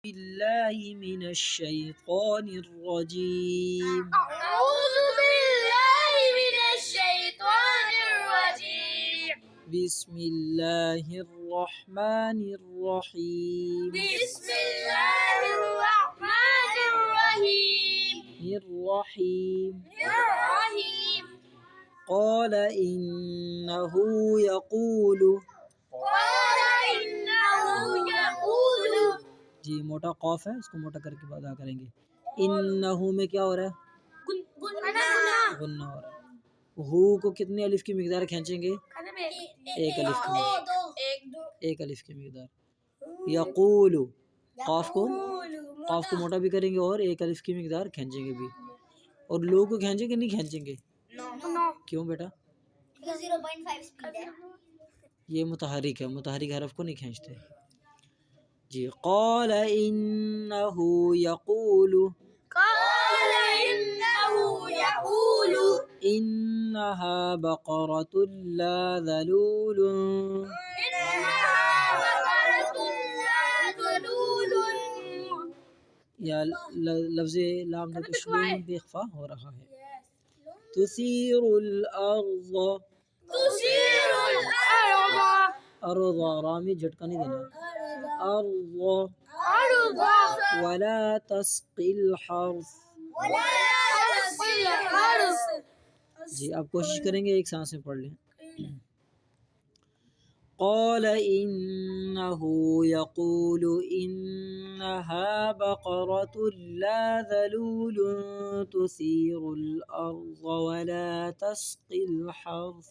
बिल्लाहि मिनश्शैतानिर्रजीम। अऊज़ु बिल्लाहि मिनश्शैतानिर्रजीम। बिस्मिल्लाहिर्रहमानिर्रहीम। बिस्मिल्लाहिर्रहमानिर्रहीम। निर्रहीम। निर्रहीम। क़ाल इन्नहु यक़ूलु। जी मोटा कौफ है, इसको मोटा करके अदा करेंगे। इन्नहु में क्या हो रहा है? गुन्ना हो रहा है। हु को कितने अलिफ की मिकदार खींचेंगे? एक अलिफ की मिकदार। एक अलिफ की मिकदार। यक़ूलु कौफ को मोटा भी करेंगे और एक अलिफ की मिकदार खींचेंगे भी। और लो को खींचेंगे नहीं खींचेंगे? क्यों बेटा? 0.5 स्पीड है। ये मुतहरिक है, मुतहरिक हरफ को नहीं खींचते। जी क़ाल इन्नहु यक़ूलु। इन्नहा बक़रतुन ला ज़लूलुन। या लफ्ज़े लाम तक शुलूम पे इख्फा हो रहा है। तुसीरुल अर्ज़। अर्ज़ रा में झटका नहीं देना। अर्ज़ वला तस्क़िल हर्स। जी आप कोशिश करेंगे एक सांस में पढ़ लें। क़ाल इन्नहु यक़ूलु इन्नहा बक़रतुन ला ज़लूलुन तुसीरुल अर्ज़ वला तस्क़िल हर्स।